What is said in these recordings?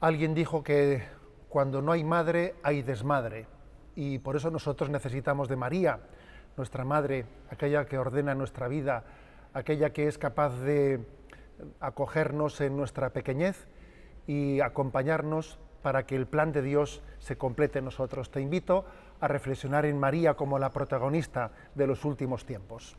Alguien dijo que cuando no hay madre hay desmadre y por eso nosotros necesitamos de María, nuestra madre, aquella que ordena nuestra vida, aquella que es capaz de acogernos en nuestra pequeñez y acompañarnos para que el plan de Dios se complete en nosotros. Te invito a reflexionar en María como la protagonista de los últimos tiempos.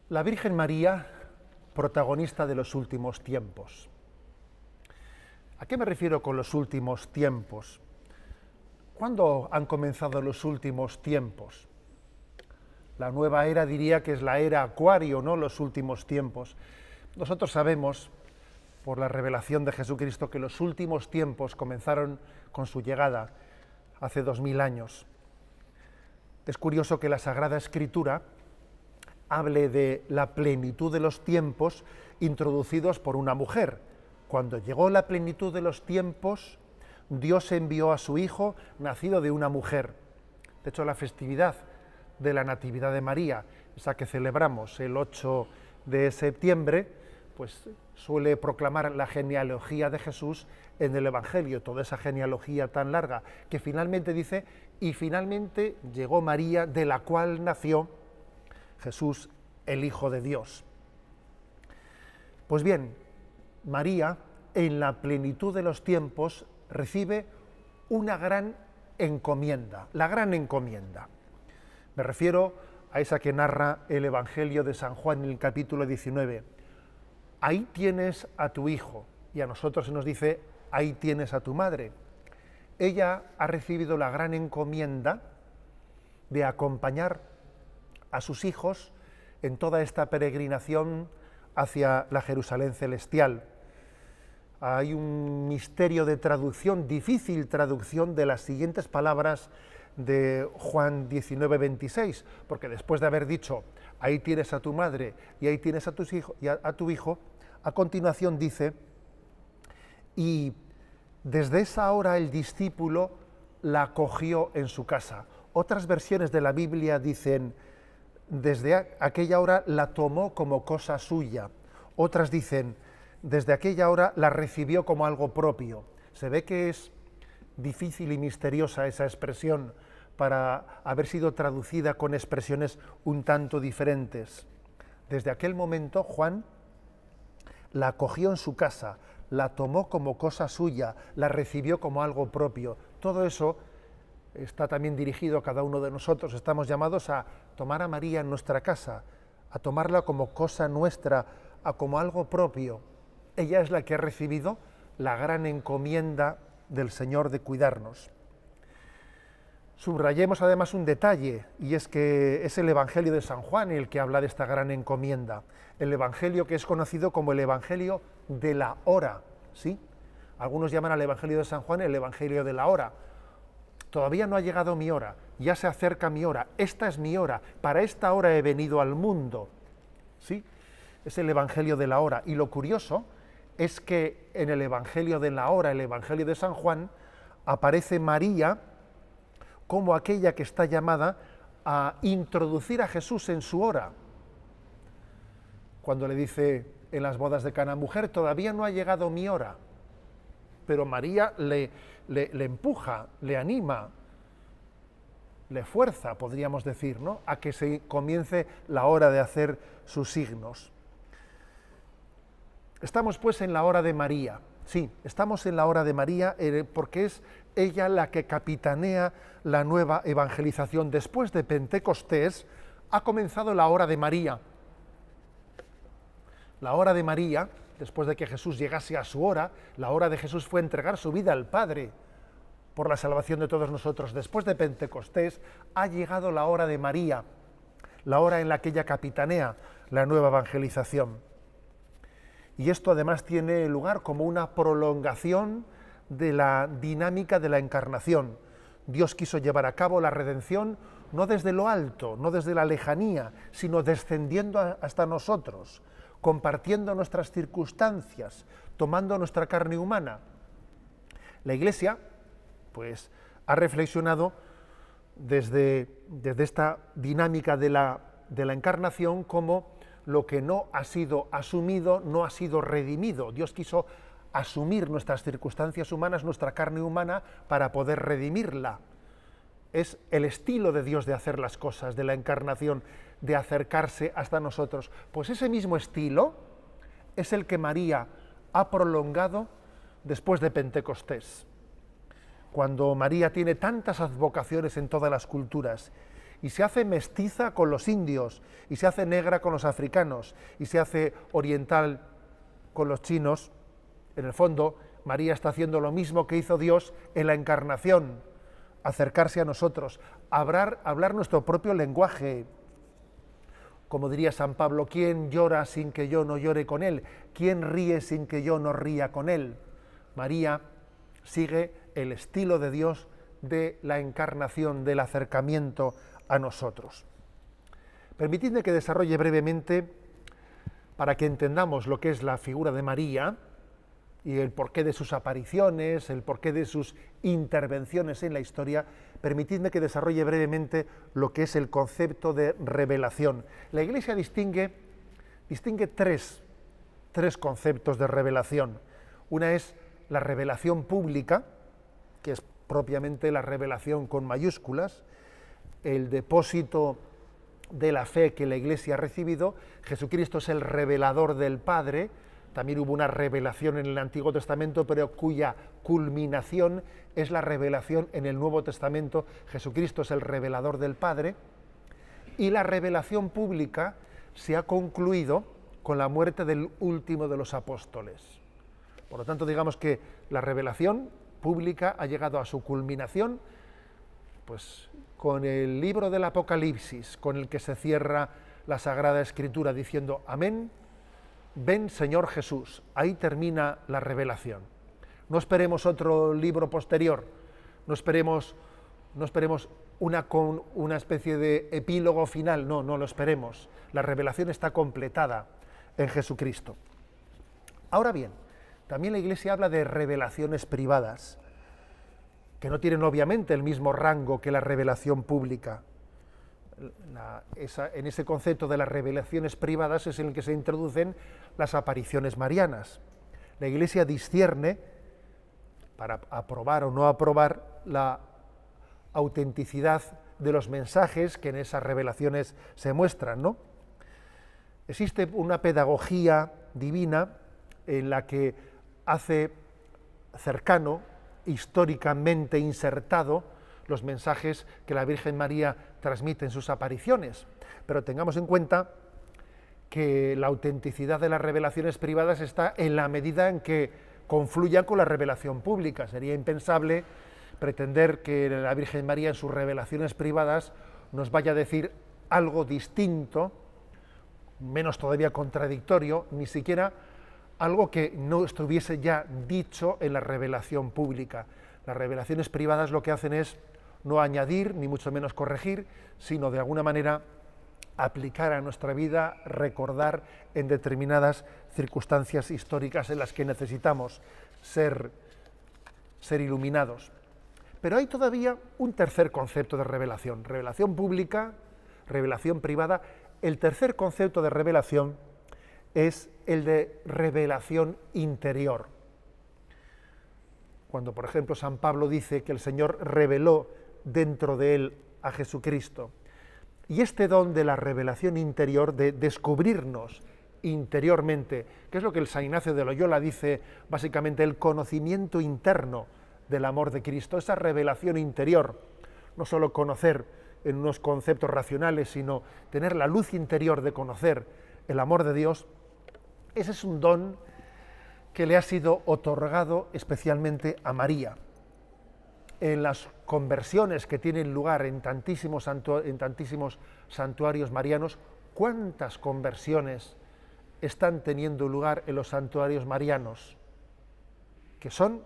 La Virgen María, protagonista de los últimos tiempos. ¿A qué me refiero con los últimos tiempos? ¿Cuándo han comenzado los últimos tiempos? La nueva era diría que es la era Acuario, ¿no? Los últimos tiempos. Nosotros sabemos, por la revelación de Jesucristo, que los últimos tiempos comenzaron con su llegada hace 2000 años. Es curioso que la Sagrada Escritura hable de la plenitud de los tiempos introducidos por una mujer. Cuando llegó la plenitud de los tiempos, Dios envió a su Hijo, nacido de una mujer. De hecho, la festividad de la Natividad de María, esa que celebramos el 8 de septiembre, pues suele proclamar la genealogía de Jesús en el Evangelio, toda esa genealogía tan larga, que finalmente dice, y finalmente llegó María, de la cual nació Jesús, el Hijo de Dios. Pues bien, María, en la plenitud de los tiempos, recibe una gran encomienda, la gran encomienda. Me refiero a esa que narra el Evangelio de San Juan en el capítulo 19. Ahí tienes a tu hijo, y a nosotros se nos dice, ahí tienes a tu madre. Ella ha recibido la gran encomienda de acompañar a sus hijos en toda esta peregrinación hacia la Jerusalén celestial. Hay un misterio de traducción, difícil traducción de las siguientes palabras de Juan 19:26, porque después de haber dicho, ahí tienes a tu madre y ahí tienes a tu hijo, a continuación dice, y desde esa hora el discípulo la acogió en su casa. Otras versiones de la Biblia dicen, desde aquella hora la tomó como cosa suya. Otras dicen, desde aquella hora la recibió como algo propio. Se ve que es difícil y misteriosa esa expresión para haber sido traducida con expresiones un tanto diferentes. Desde aquel momento Juan la acogió en su casa, la tomó como cosa suya, la recibió como algo propio. Todo eso está también dirigido a cada uno de nosotros. Estamos llamados a tomar a María en nuestra casa, a tomarla como cosa nuestra, a como algo propio. Ella es la que ha recibido la gran encomienda del Señor de cuidarnos. Subrayemos además un detalle, y es que es el Evangelio de San Juan el que habla de esta gran encomienda. El Evangelio que es conocido como el Evangelio de la hora, ¿sí? Algunos llaman al Evangelio de San Juan el Evangelio de la hora. Todavía no ha llegado mi hora, ya se acerca mi hora, esta es mi hora, para esta hora he venido al mundo. ¿Sí? Es el Evangelio de la hora. Y lo curioso es que en el Evangelio de la hora, el Evangelio de San Juan, aparece María como aquella que está llamada a introducir a Jesús en su hora. Cuando le dice en las bodas de Caná, mujer, todavía no ha llegado mi hora. Pero María le empuja, le anima. le fuerza, podríamos decir, ¿no?, a que se comience la hora de hacer sus signos. Estamos pues en la hora de María. Sí, estamos en la hora de María porque es ella la que capitanea la nueva evangelización. Después de Pentecostés ha comenzado la hora de María. La hora de María, después de que Jesús llegase a su hora, la hora de Jesús fue entregar su vida al Padre por la salvación de todos nosotros. Después de Pentecostés ha llegado la hora de María, la hora en la que ella capitanea la nueva evangelización. Y esto además tiene lugar como una prolongación de la dinámica de la encarnación. Dios quiso llevar a cabo la redención no desde lo alto, no desde la lejanía, sino descendiendo hasta nosotros, compartiendo nuestras circunstancias, tomando nuestra carne humana. La Iglesia, pues, ha reflexionado desde esta dinámica de la encarnación como lo que no ha sido asumido, no ha sido redimido. Dios quiso asumir nuestras circunstancias humanas, nuestra carne humana, para poder redimirla. Es el estilo de Dios de hacer las cosas, de la encarnación, de acercarse hasta nosotros. Pues ese mismo estilo es el que María ha prolongado después de Pentecostés. Cuando María tiene tantas advocaciones en todas las culturas, y se hace mestiza con los indios, y se hace negra con los africanos, y se hace oriental con los chinos, en el fondo María está haciendo lo mismo que hizo Dios en la encarnación, acercarse a nosotros, hablar nuestro propio lenguaje. Como diría San Pablo, ¿quién llora sin que yo no llore con él? ¿Quién ríe sin que yo no ría con él? María sigue el estilo de Dios de la encarnación, del acercamiento a nosotros. Permitidme que desarrolle brevemente, para que entendamos lo que es la figura de María y el porqué de sus apariciones, el porqué de sus intervenciones en la historia, permitidme que desarrolle brevemente lo que es el concepto de revelación. La Iglesia distingue tres conceptos de revelación. Una es la revelación pública, que es propiamente la revelación con mayúsculas, el depósito de la fe que la Iglesia ha recibido. Jesucristo es el revelador del Padre. También hubo una revelación en el Antiguo Testamento, pero cuya culminación es la revelación en el Nuevo Testamento. Jesucristo es el revelador del Padre. Y la revelación pública se ha concluido con la muerte del último de los apóstoles. Por lo tanto, digamos que la revelación pública ha llegado a su culminación, pues, con el libro del Apocalipsis, con el que se cierra la Sagrada Escritura diciendo amén, ven Señor Jesús. Ahí termina la revelación. No esperemos otro libro posterior, no esperemos una especie de epílogo final, no lo esperemos. La revelación está completada en Jesucristo. Ahora bien, también la Iglesia habla de revelaciones privadas, que no tienen obviamente el mismo rango que la revelación pública. En ese concepto de las revelaciones privadas es en el que se introducen las apariciones marianas. La Iglesia discierne, para aprobar o no aprobar, la autenticidad de los mensajes que en esas revelaciones se muestran, ¿no? Existe una pedagogía divina en la que hace cercano, históricamente insertado, los mensajes que la Virgen María transmite en sus apariciones. Pero tengamos en cuenta que la autenticidad de las revelaciones privadas está en la medida en que confluyan con la revelación pública. Sería impensable pretender que la Virgen María en sus revelaciones privadas nos vaya a decir algo distinto, menos todavía contradictorio, ni siquiera algo que no estuviese ya dicho en la revelación pública. Las revelaciones privadas lo que hacen es no añadir, ni mucho menos corregir, sino de alguna manera aplicar a nuestra vida, recordar en determinadas circunstancias históricas en las que necesitamos ser iluminados. Pero hay todavía un tercer concepto de revelación: revelación pública, revelación privada. El tercer concepto de revelación es el de revelación interior. Cuando, por ejemplo, San Pablo dice que el Señor reveló dentro de él a Jesucristo. Y este don de la revelación interior, de descubrirnos interiormente, que es lo que el San Ignacio de Loyola dice, básicamente el conocimiento interno del amor de Cristo, esa revelación interior, no solo conocer en unos conceptos racionales, sino tener la luz interior de conocer el amor de Dios, ese es un don que le ha sido otorgado especialmente a María. En las conversiones que tienen lugar en tantísimos santuarios marianos, ¿cuántas conversiones están teniendo lugar en los santuarios marianos? Que son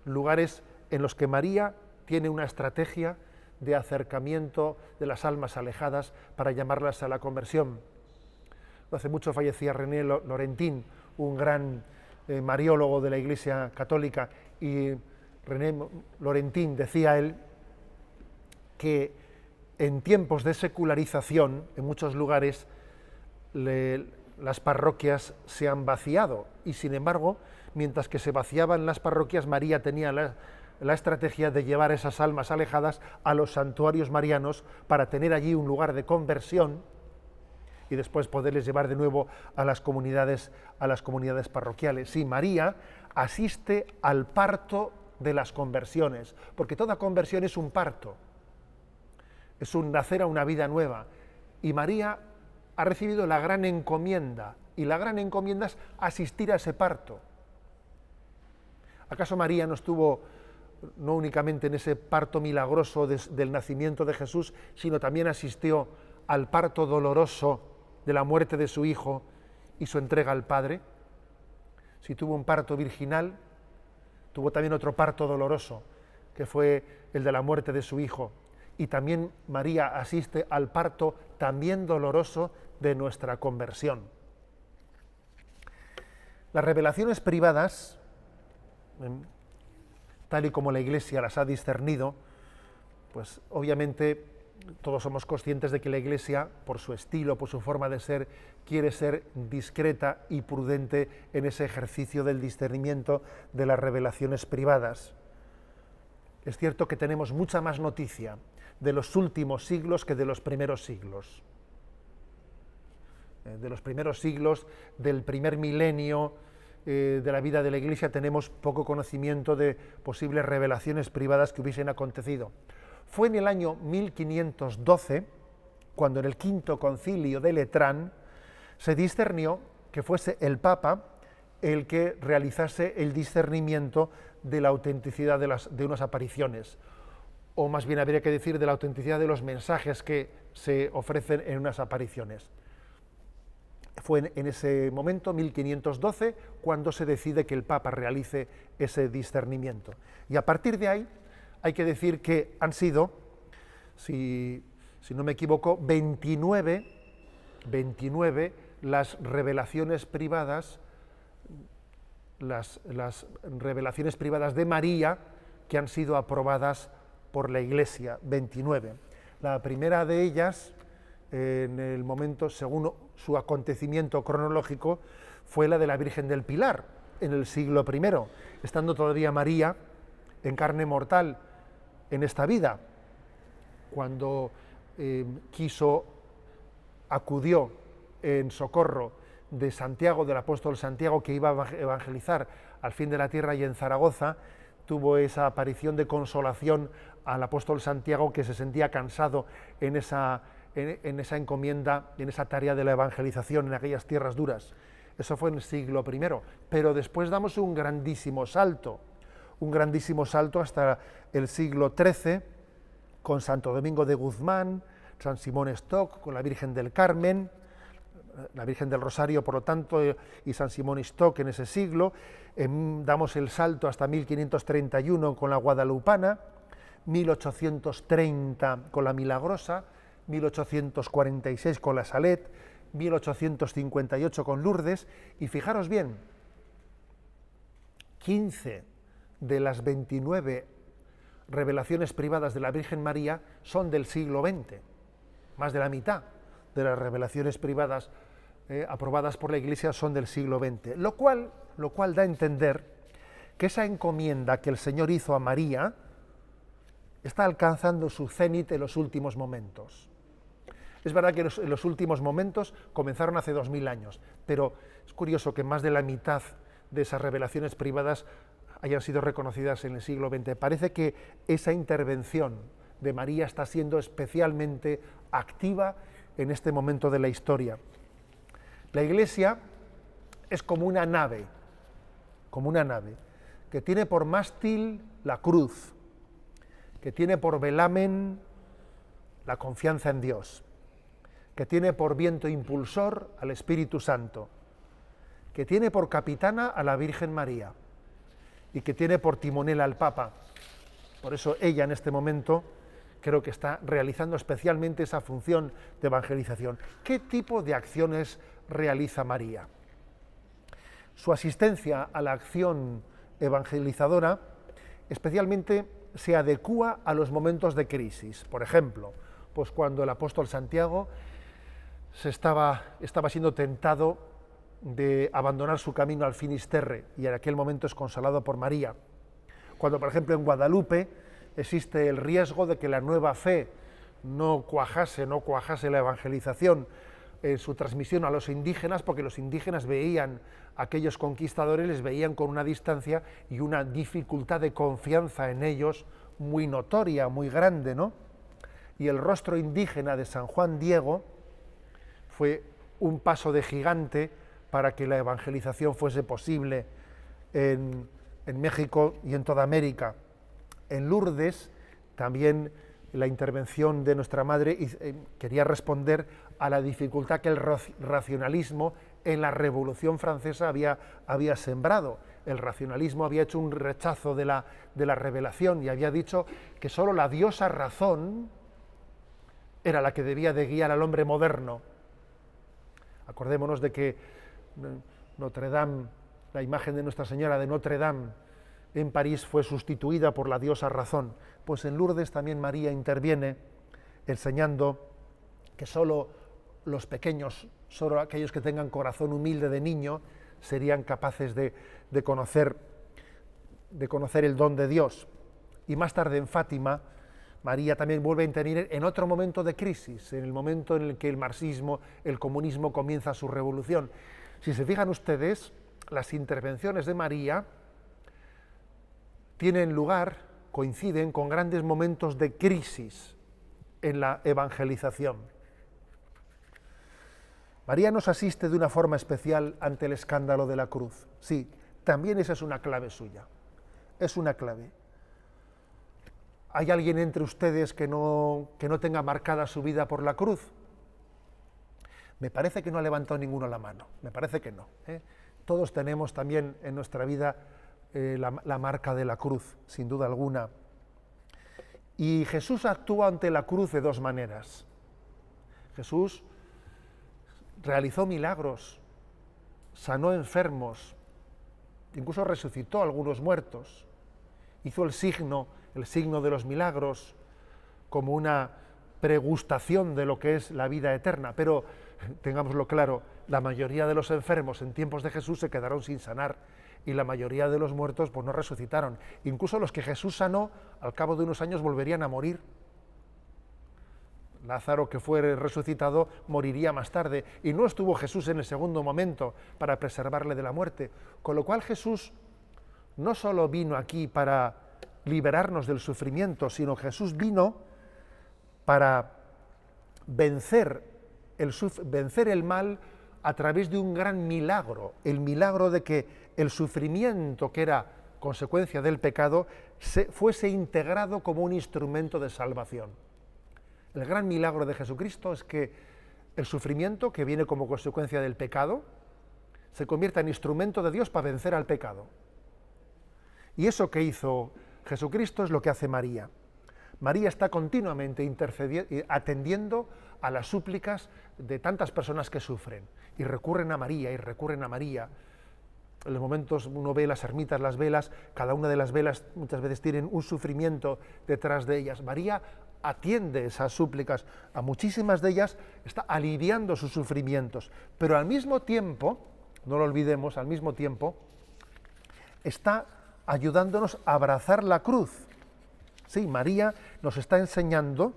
lugares en los que María tiene una estrategia de acercamiento de las almas alejadas para llamarlas a la conversión. No hace mucho fallecía René Laurentin, un gran mariólogo de la Iglesia Católica, y René Laurentin decía él que en tiempos de secularización, en muchos lugares, las parroquias se han vaciado, y sin embargo, mientras que se vaciaban las parroquias, María tenía la estrategia de llevar esas almas alejadas a los santuarios marianos para tener allí un lugar de conversión y después poderles llevar de nuevo a las comunidades parroquiales. Sí, María asiste al parto de las conversiones, porque toda conversión es un parto, es un nacer a una vida nueva, y María ha recibido la gran encomienda, y la gran encomienda es asistir a ese parto. ¿Acaso María no estuvo no únicamente en ese parto milagroso del nacimiento de Jesús, sino también asistió al parto doloroso de la muerte de su hijo y su entrega al Padre? Si tuvo un parto virginal, tuvo también otro parto doloroso, que fue el de la muerte de su hijo. Y también María asiste al parto también doloroso de nuestra conversión. Las revelaciones privadas, tal y como la Iglesia las ha discernido, pues obviamente todos somos conscientes de que la Iglesia, por su estilo, por su forma de ser, quiere ser discreta y prudente en ese ejercicio del discernimiento de las revelaciones privadas. Es cierto que tenemos mucha más noticia de los últimos siglos que de los primeros siglos. De los primeros siglos, del primer milenio de la vida de la Iglesia, tenemos poco conocimiento de posibles revelaciones privadas que hubiesen acontecido. Fue en el año 1512, cuando en el Quinto Concilio de Letrán se discernió que fuese el Papa el que realizase el discernimiento de la autenticidad de unas apariciones, o más bien habría que decir de la autenticidad de los mensajes que se ofrecen en unas apariciones. Fue en ese momento, 1512, cuando se decide que el Papa realice ese discernimiento. Y a partir de ahí, hay que decir que han sido, si no me equivoco, 29 las revelaciones privadas, las revelaciones privadas de María que han sido aprobadas por la Iglesia, 29. La primera de ellas, en el momento, según su acontecimiento cronológico, fue la de la Virgen del Pilar, en el siglo I, estando todavía María en carne mortal en esta vida, cuando acudió en socorro de Santiago, del apóstol Santiago, que iba a evangelizar al fin de la tierra, y en Zaragoza tuvo esa aparición de consolación al apóstol Santiago, que se sentía cansado en esa encomienda, en esa tarea de la evangelización en aquellas tierras duras. Eso fue en el siglo I, pero después damos un grandísimo salto hasta el siglo XIII, con Santo Domingo de Guzmán, San Simón Stock, con la Virgen del Carmen, la Virgen del Rosario, por lo tanto, y San Simón Stock en ese siglo. Damos el salto hasta 1531 con la Guadalupana, 1830 con la Milagrosa, 1846 con la Salet, 1858 con Lourdes, y fijaros bien, 15 de las 29 revelaciones privadas de la Virgen María son del siglo XX, más de la mitad de las revelaciones privadas aprobadas por la Iglesia son del siglo XX, lo cual da a entender que esa encomienda que el Señor hizo a María está alcanzando su cénit en los últimos momentos. Es verdad que los últimos momentos comenzaron hace 2000 años, pero es curioso que más de la mitad de esas revelaciones privadas hayan sido reconocidas en el siglo XX. Parece que esa intervención de María está siendo especialmente activa en este momento de la historia. La Iglesia es como una nave que tiene por mástil la cruz, que tiene por velamen la confianza en Dios, que tiene por viento impulsor al Espíritu Santo, que tiene por capitana a la Virgen María y que tiene por timonel al Papa. Por eso ella en este momento creo que está realizando especialmente esa función de evangelización. ¿Qué tipo de acciones realiza María? Su asistencia a la acción evangelizadora especialmente se adecúa a los momentos de crisis. Por ejemplo, pues cuando el apóstol Santiago estaba siendo tentado de abandonar su camino al Finisterre y en aquel momento es consolado por María. Cuando, por ejemplo, en Guadalupe existe el riesgo de que la nueva fe no cuajase la evangelización en su transmisión a los indígenas, porque los indígenas veían a aquellos conquistadores, les veían con una distancia y una dificultad de confianza en ellos muy notoria, muy grande, ¿no? Y el rostro indígena de San Juan Diego fue un paso de gigante para que la evangelización fuese posible en México y en toda América. En Lourdes también la intervención de nuestra madre quería responder a la dificultad que el racionalismo en la Revolución Francesa había sembrado. El racionalismo había hecho un rechazo de la revelación y había dicho que solo la diosa razón era la que debía de guiar al hombre moderno. Acordémonos de que Notre Dame, la imagen de Nuestra Señora de Notre Dame en París fue sustituida por la diosa razón. Pues en Lourdes también María interviene enseñando que solo los pequeños, solo aquellos que tengan corazón humilde de niño, serían capaces de conocer el don de Dios. Y más tarde en Fátima, María también vuelve a intervenir en otro momento de crisis, en el momento en el que el marxismo, el comunismo comienza su revolución. Si se fijan ustedes, las intervenciones de María tienen lugar, coinciden con grandes momentos de crisis en la evangelización. María nos asiste de una forma especial ante el escándalo de la cruz. Sí, también esa es una clave suya. Es una clave. ¿Hay alguien entre ustedes que no tenga marcada su vida por la cruz? Me parece que no ha levantado ninguno la mano, me parece que no. Todos tenemos también en nuestra vida la marca de la cruz, sin duda alguna. Y Jesús actúa ante la cruz de dos maneras. Jesús realizó milagros, sanó enfermos, incluso resucitó a algunos muertos, hizo el signo de los milagros como una pregustación de lo que es la vida eterna, pero tengámoslo claro, la mayoría de los enfermos en tiempos de Jesús se quedaron sin sanar y la mayoría de los muertos pues no resucitaron. Incluso los que Jesús sanó, al cabo de unos años volverían a morir. Lázaro, que fue resucitado, moriría más tarde, y no estuvo Jesús en el segundo momento para preservarle de la muerte. Con lo cual Jesús no solo vino aquí para liberarnos del sufrimiento, sino Jesús vino para vencer el mal a través de un gran milagro, el milagro de que el sufrimiento que era consecuencia del pecado fuese integrado como un instrumento de salvación. El gran milagro de Jesucristo es que el sufrimiento que viene como consecuencia del pecado se convierta en instrumento de Dios para vencer al pecado. Y eso que hizo Jesucristo es lo que hace María. María está continuamente atendiendo a las súplicas de tantas personas que sufren y recurren a María y recurren a María. En los momentos uno ve las ermitas, las velas, cada una de las velas muchas veces tienen un sufrimiento detrás de ellas. María atiende esas súplicas, a muchísimas de ellas está aliviando sus sufrimientos, pero al mismo tiempo, no lo olvidemos, al mismo tiempo está ayudándonos a abrazar la cruz. Sí, María nos está enseñando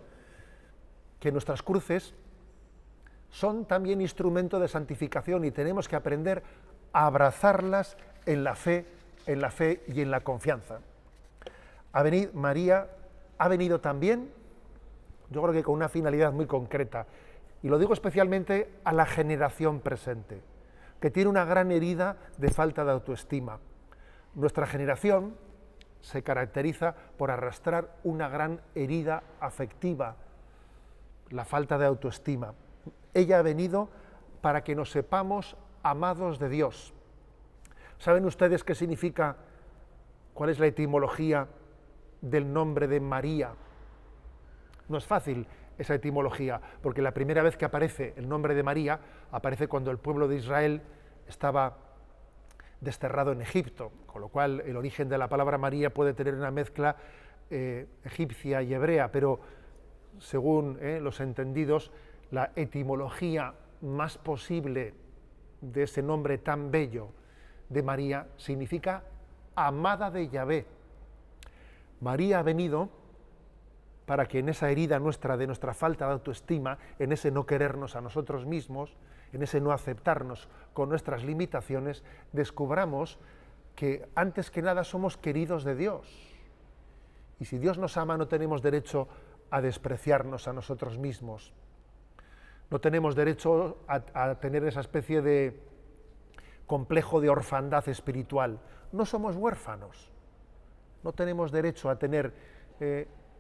que nuestras cruces son también instrumento de santificación y tenemos que aprender a abrazarlas en la fe y en la confianza. María ha venido también, yo creo que con una finalidad muy concreta, y lo digo especialmente a la generación presente, que tiene una gran herida de falta de autoestima. Nuestra generación se caracteriza por arrastrar una gran herida afectiva, la falta de autoestima. Ella ha venido para que nos sepamos amados de Dios. ¿Saben ustedes qué significa, cuál es la etimología del nombre de María? No es fácil esa etimología, porque la primera vez que aparece el nombre de María aparece cuando el pueblo de Israel estaba desterrado en Egipto, con lo cual el origen de la palabra María puede tener una mezcla egipcia y hebrea, pero según los entendidos, la etimología más posible de ese nombre tan bello de María significa amada de Yahvé. María ha venido para que en esa herida nuestra, de nuestra falta de autoestima, en ese no querernos a nosotros mismos, en ese no aceptarnos con nuestras limitaciones, descubramos que antes que nada somos queridos de Dios. Y si Dios nos ama, no tenemos derecho a despreciarnos a nosotros mismos. No tenemos derecho a tener esa especie de complejo de orfandad espiritual. No somos huérfanos. No tenemos derecho a tener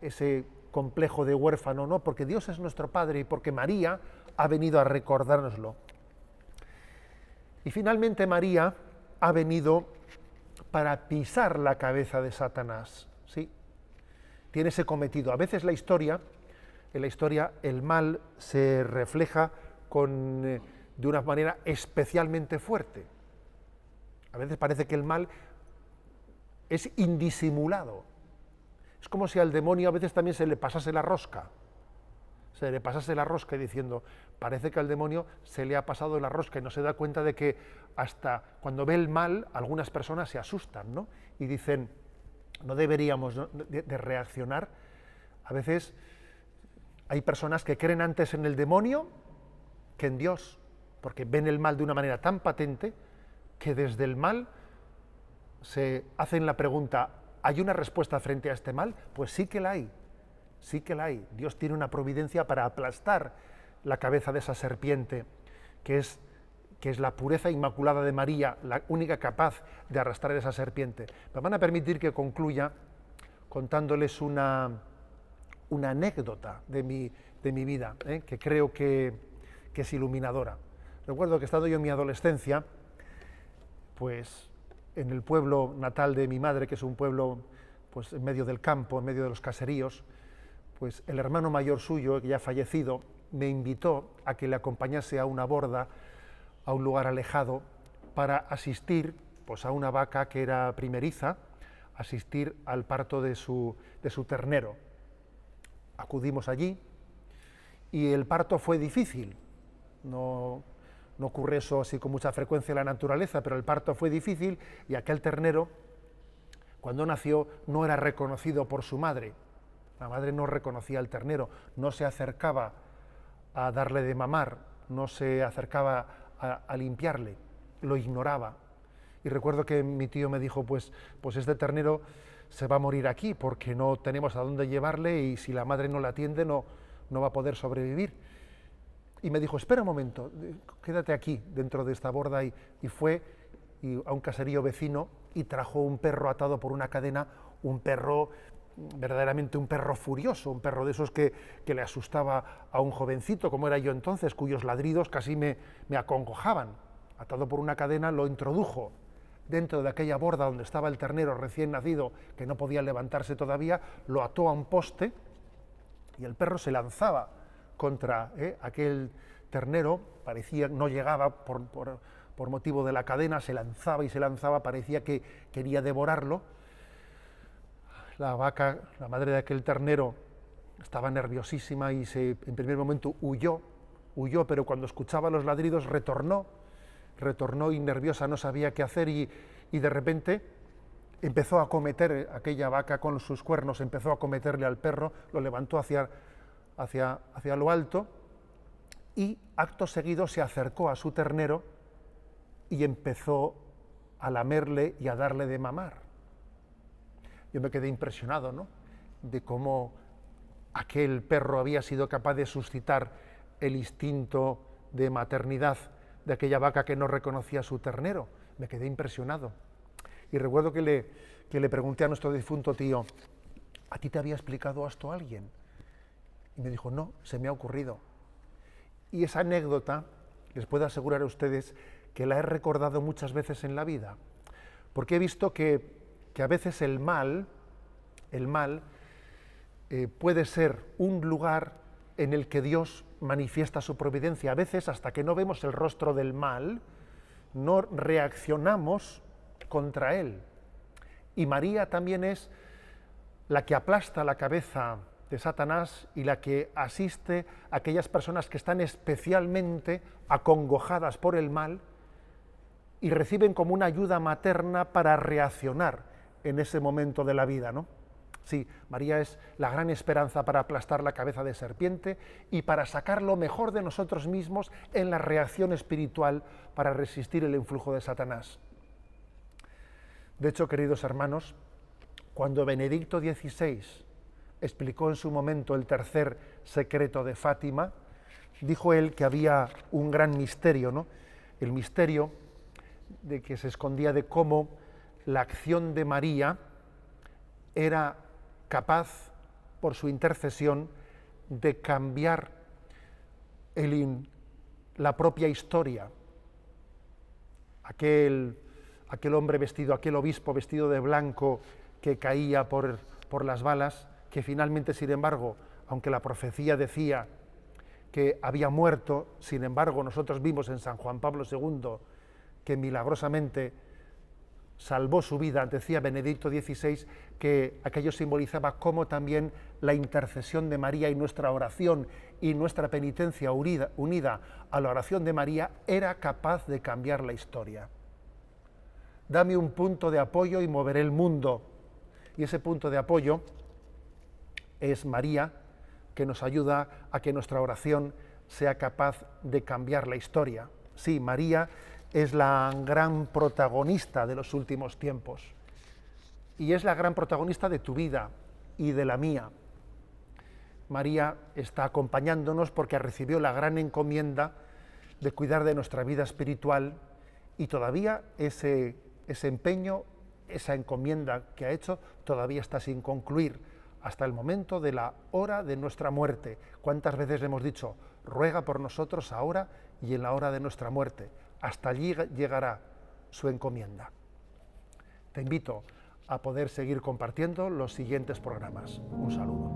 ese complejo de huérfano, no, porque Dios es nuestro Padre y porque María ha venido a recordárnoslo. Y finalmente María ha venido para pisar la cabeza de Satanás, ¿sí? Tiene ese cometido. A veces en la historia el mal se refleja de una manera especialmente fuerte. A veces parece que el mal es indisimulado. Es como si al demonio a veces también se le pasase la rosca. Se le pasase la rosca y diciendo, parece que al demonio se le ha pasado la rosca y no se da cuenta de que hasta cuando ve el mal, algunas personas se asustan, ¿no? Y dicen, no deberíamos de reaccionar. A veces hay personas que creen antes en el demonio que en Dios, porque ven el mal de una manera tan patente que desde el mal se hacen la pregunta, ¿hay una respuesta frente a este mal? Pues sí que la hay, sí que la hay. Dios tiene una providencia para aplastar la cabeza de esa serpiente, que es la pureza inmaculada de María, la única capaz de arrastrar esa serpiente. Me van a permitir que concluya contándoles una anécdota de mi vida, que creo que es iluminadora. Recuerdo que estando yo en mi adolescencia, pues en el pueblo natal de mi madre, que es un pueblo pues en medio del campo, en medio de los caseríos, pues el hermano mayor suyo, que ya ha fallecido, me invitó a que le acompañase a una borda, a un lugar alejado, para asistir pues, a una vaca que era primeriza, asistir al parto de su ternero. Acudimos allí y el parto fue difícil. No ocurre eso así con mucha frecuencia en la naturaleza, pero el parto fue difícil y aquel ternero, cuando nació, no era reconocido por su madre. La madre no reconocía al ternero, no se acercaba a darle de mamar, no se acercaba a limpiarle, lo ignoraba. Y recuerdo que mi tío me dijo, pues este ternero se va a morir aquí porque no tenemos a dónde llevarle y si la madre no la atiende no va a poder sobrevivir. Y me dijo, espera un momento, quédate aquí dentro de esta borda y fue a un caserío vecino y trajo un perro atado por una cadena, un perro, verdaderamente un perro furioso, un perro de esos que le asustaba a un jovencito, como era yo entonces, cuyos ladridos casi me acongojaban. Atado por una cadena, lo introdujo dentro de aquella borda donde estaba el ternero recién nacido, que no podía levantarse todavía, lo ató a un poste y el perro se lanzaba contra aquel ternero, parecía no llegaba por motivo de la cadena, se lanzaba y se lanzaba, parecía que quería devorarlo. La vaca, la madre de aquel ternero, estaba nerviosísima y en primer momento huyó, pero cuando escuchaba los ladridos retornó y nerviosa no sabía qué hacer y de repente empezó a acometer aquella vaca con sus cuernos, empezó a acometerle al perro, lo levantó hacia lo alto y acto seguido se acercó a su ternero y empezó a lamerle y a darle de mamar. Yo me quedé impresionado, ¿no?, de cómo aquel perro había sido capaz de suscitar el instinto de maternidad de aquella vaca que no reconocía a su ternero. Me quedé impresionado. Y recuerdo que le pregunté a nuestro difunto tío, ¿a ti te había explicado esto alguien? Y me dijo, no, se me ha ocurrido. Y esa anécdota, les puedo asegurar a ustedes que la he recordado muchas veces en la vida, porque he visto que a veces el mal puede ser un lugar en el que Dios manifiesta su providencia. A veces, hasta que no vemos el rostro del mal, no reaccionamos contra él. Y María también es la que aplasta la cabeza de Satanás y la que asiste a aquellas personas que están especialmente acongojadas por el mal y reciben como una ayuda materna para reaccionar en ese momento de la vida, ¿no? Sí, María es la gran esperanza para aplastar la cabeza de serpiente y para sacar lo mejor de nosotros mismos en la reacción espiritual para resistir el influjo de Satanás. De hecho, queridos hermanos, cuando Benedicto XVI explicó en su momento el tercer secreto de Fátima, dijo él que había un gran misterio, ¿no? El misterio de que se escondía de cómo la acción de María era capaz, por su intercesión, de cambiar la propia historia. Aquel hombre vestido, aquel obispo vestido de blanco que caía por las balas, que finalmente, sin embargo, aunque la profecía decía que había muerto, sin embargo, nosotros vimos en San Juan Pablo II que milagrosamente salvó su vida. Decía Benedicto XVI que aquello simbolizaba cómo también la intercesión de María y nuestra oración y nuestra penitencia unida a la oración de María era capaz de cambiar la historia. Dame un punto de apoyo y moveré el mundo. Y ese punto de apoyo es María, que nos ayuda a que nuestra oración sea capaz de cambiar la historia. Sí, María es la gran protagonista de los últimos tiempos y es la gran protagonista de tu vida y de la mía. María está acompañándonos porque recibió la gran encomienda de cuidar de nuestra vida espiritual y todavía ese empeño, esa encomienda que ha hecho, todavía está sin concluir hasta el momento de la hora de nuestra muerte. ¿Cuántas veces le hemos dicho, ruega por nosotros ahora y en la hora de nuestra muerte? Hasta allí llegará su encomienda. Te invito a poder seguir compartiendo los siguientes programas. Un saludo.